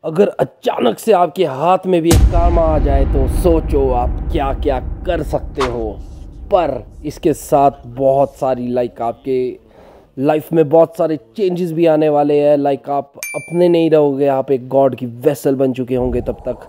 अगर अचानक से आपके हाथ में भी एक कामा आ जाए तो सोचो आप क्या क्या कर सकते हो। पर इसके साथ बहुत सारी आपके लाइफ में बहुत सारे चेंजेस भी आने वाले हैं। आप अपने नहीं रहोगे, आप एक गॉड की वेसल बन चुके होंगे तब तक।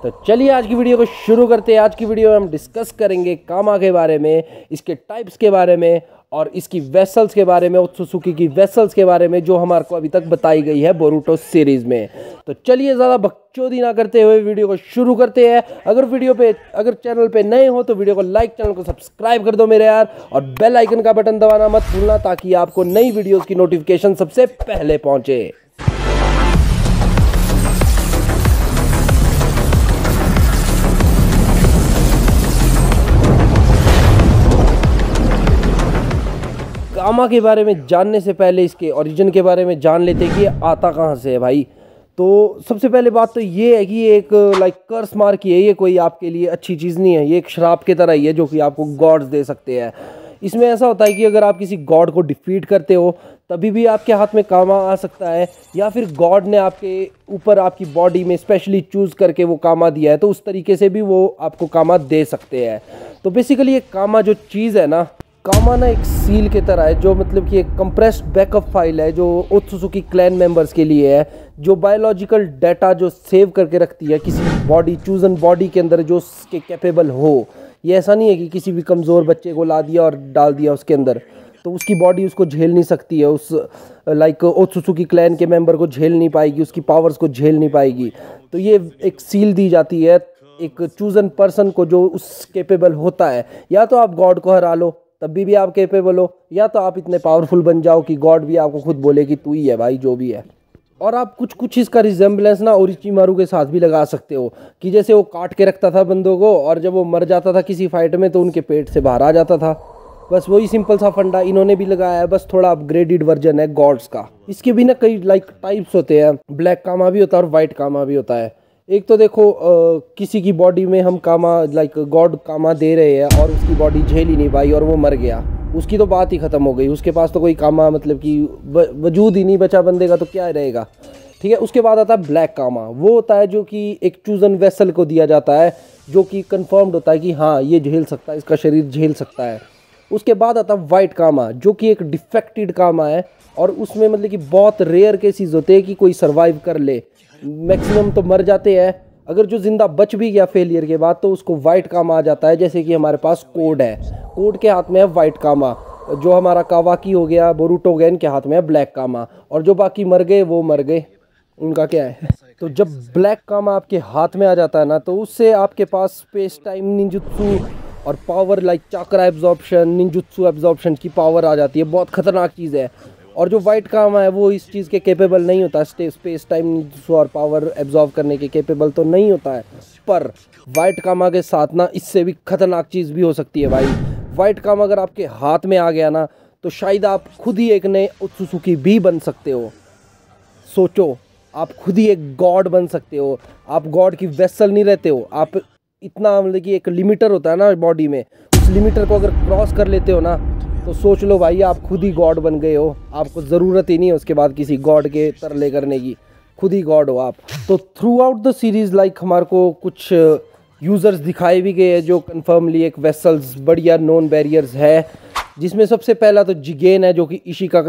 तो चलिए आज की वीडियो को शुरू करते हैं। आज की वीडियो में हम डिस्कस करेंगे कामा के बारे में, इसके टाइप्स के बारे में और इसकी वेसल्स के बारे में, ओत्सुसुकी की वेसल्स के बारे में जो हमारे को अभी तक बताई गई है बोरुटो सीरीज़ में। तो चलिए ज़्यादा बकचोदी ना करते हुए वीडियो को शुरू करते हैं। अगर चैनल पे नए हो तो वीडियो को लाइक, चैनल को सब्सक्राइब कर दो मेरे यार, और बेल आइकन का बटन दबाना मत भूलना ताकि आपको नई वीडियोज़ की नोटिफिकेशन सबसे पहले पहुँचे। कामा के बारे में जानने से पहले इसके ओरिजिन के बारे में जान लेते हैं कि ये आता कहाँ से है भाई। तो सबसे पहले बात तो ये है कि ये एक कर्स मार की है। ये कोई आपके लिए अच्छी चीज़ नहीं है, ये एक श्राप की तरह ही है जो कि आपको गॉड्स दे सकते हैं। इसमें ऐसा होता है कि अगर आप किसी गॉड को डिफीट करते हो तभी भी आपके हाथ में कामा आ सकता है, या फिर गॉड ने आपके ऊपर आपकी बॉडी में स्पेशली चूज़ करके वो कामा दिया है तो उस तरीके से भी वो आपको कामा दे सकते हैं। तो बेसिकली ये कामा जो चीज़ है ना, कामा ना एक सील की तरह है जो मतलब कि एक कंप्रेस्ड बैकअप फाइल है जो ओत्सुसुकी क्लैन मेंबर्स के लिए है, जो बायोलॉजिकल डाटा जो सेव करके रखती है किसी बॉडी, चूजन बॉडी के अंदर जो उसके कैपेबल हो। ये ऐसा नहीं है कि किसी भी कमज़ोर बच्चे को ला दिया और डाल दिया उसके अंदर तो उसकी बॉडी उसको झेल नहीं सकती है, उस ओत्सुसुकी क्लैन के मेंबर को झेल नहीं पाएगी, उसकी पावर्स को झेल नहीं पाएगी। तो ये एक सील दी जाती है एक चूजन पर्सन को जो उस कैपेबल होता है। या तो आप गॉड को हरा लो तब भी आप कैपेबल हो, या तो आप इतने पावरफुल बन जाओ कि गॉड भी आपको खुद बोले कि तू ही है भाई जो भी है। और आप कुछ इसका रिजेम्बलेंस ना ओरोचिमारू के साथ भी लगा सकते हो कि जैसे वो काट के रखता था बंदों को और जब वो मर जाता था किसी फाइट में तो उनके पेट से बाहर आ जाता था। बस वही सिंपल सा फंडा इन्होंने भी लगाया है, बस थोड़ा अपग्रेडेड वर्जन है गॉड्स का। इसके भी ना कई टाइप्स होते हैं, ब्लैक कामा भी होता है और वाइट कामा भी होता है। एक तो देखो किसी की बॉडी में हम कामा गॉड कामा दे रहे हैं और उसकी बॉडी झेल ही नहीं पाई और वो मर गया, उसकी तो बात ही ख़त्म हो गई। उसके पास तो कोई कामा मतलब कि वजूद ही नहीं बचा बंदे का, तो क्या रहेगा। ठीक है, उसके बाद आता है ब्लैक कामा। वो होता है जो कि एक चूजन वेसल को दिया जाता है जो कि कंफर्म्ड होता है कि हाँ ये झेल सकता है, इसका शरीर झेल सकता है। उसके बाद आता है वाइट कामा जो कि एक डिफेक्टेड कामा है और उसमें मतलब कि बहुत रेयर केसेस होते हैं कि कोई सर्वाइव कर ले, मैक्सिमम तो मर जाते हैं। अगर जो जिंदा बच भी गया फेलियर के बाद तो उसको वाइट कामा आ जाता है। जैसे कि हमारे पास कोड है, कोड के हाथ में है वाइट कामा, जो हमारा कावाकी हो गया, बोरुटो गया, इनके हाथ में है ब्लैक कामा, और जो बाकी मर गए वो मर गए, उनका क्या है। तो जब ब्लैक कामा आपके हाथ में आ जाता है ना तो उससे आपके पास स्पेस टाइम निंजुत्सु और power chakra absorption, ninjutsu absorption की पावर आ जाती है। बहुत खतरनाक चीज़ है। और जो वाइट कामा है वो इस चीज़ के कैपेबल नहीं होता, स्पेस टाइम और पावर एब्जॉर्व करने के कैपेबल तो नहीं होता है। पर वाइट कामा के साथ ना इससे भी खतरनाक चीज़ भी हो सकती है भाई। वाइट कामा अगर आपके हाथ में आ गया ना तो शायद आप खुद ही एक नए ओत्सुसुकी भी बन सकते हो। सोचो, आप खुद ही एक गॉड बन सकते हो। आप गॉड की वेसल नहीं रहते हो, आप इतना मतलब कि एक लिमिटर होता है ना बॉडी में, उस लिमिटर को अगर क्रॉस कर लेते हो ना तो सोच लो भाई आप खुद ही गॉड बन गए हो। आपको ज़रूरत ही नहीं है उसके बाद किसी गॉड के तरले करने की, खुद ही गॉड हो आप। तो थ्रू आउट द सीरीज़ हमारे को कुछ यूज़र्स दिखाए भी गए हैं जो कन्फर्मली एक वेसल्स बढ़िया नॉन बैरियर्स है, जिसमें सबसे पहला तो जिगेन है जो कि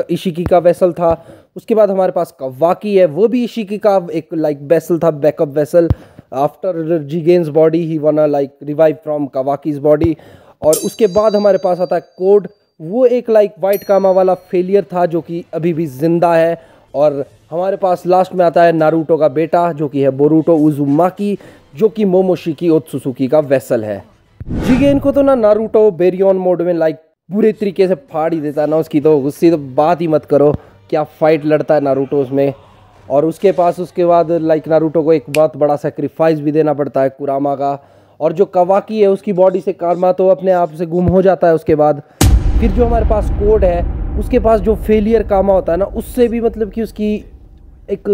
इशिकी का वेसल था। उसके बाद हमारे पास कावाकी है, वो भी इशिकी का एक वेसल था, बैकअप वेसल। आफ्टर जिगेन्स बॉडी ही वाना रिवाइव फ्रॉम कावाकीज बॉडी। और उसके बाद हमारे पास आता है कोड, वो एक वाइट कामा वाला फेलियर था जो कि अभी भी जिंदा है। और हमारे पास लास्ट में आता है नारुतो का बेटा जो कि है बोरुटो उजुमाकी, जो कि मोमोशिकी ओत्सुसुकी का वेसल है। जिगेन को तो ना नारुतो बेरियन मोड में पूरे तरीके से फाड़ ही देता है ना, उसकी तो बात ही मत करो, क्या फाइट लड़ता है नारुतो उसमें। और उसके बाद नारुतो को एक बहुत बड़ा सेक्रीफाइस भी देना पड़ता है कुरामा का। और जो कावाकी है उसकी बॉडी से कारमा तो अपने आप से गुम हो जाता है। उसके बाद फिर जो हमारे पास कोड है उसके पास जो फेलियर कामा होता है ना उससे भी मतलब कि उसकी एक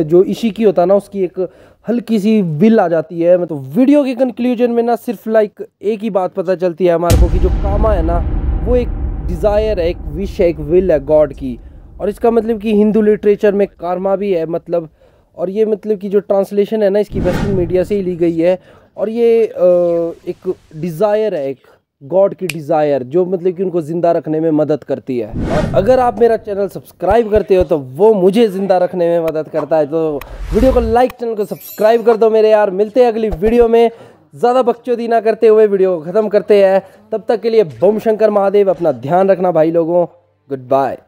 जो इशिकी होता है ना उसकी एक हल्की सी विल आ जाती है। मतलब वीडियो के कंक्लूजन में ना सिर्फ एक ही बात पता चलती है हमारे को कि जो कामा है ना वो एक डिज़ायर है, एक विश है, एक विल है गॉड की। और इसका मतलब कि हिंदू लिटरेचर में कारमा भी है, मतलब और ये मतलब कि जो ट्रांसलेशन है ना इसकी वेस्टर्न मीडिया से ही ली गई है। और ये एक डिज़ायर है, एक गॉड की डिज़ायर जो मतलब कि उनको ज़िंदा रखने में मदद करती है। और अगर आप मेरा चैनल सब्सक्राइब करते हो तो वो मुझे ज़िंदा रखने में मदद करता है। तो वीडियो को लाइक, चैनल को सब्सक्राइब कर दो मेरे यार। मिलते हैं अगली वीडियो में। ज़्यादा बकचोदी ना करते हुए वीडियो को ख़त्म करते हैं। तब तक के लिए बम शंकर महादेव। अपना ध्यान रखना भाई लोगों। Good bye.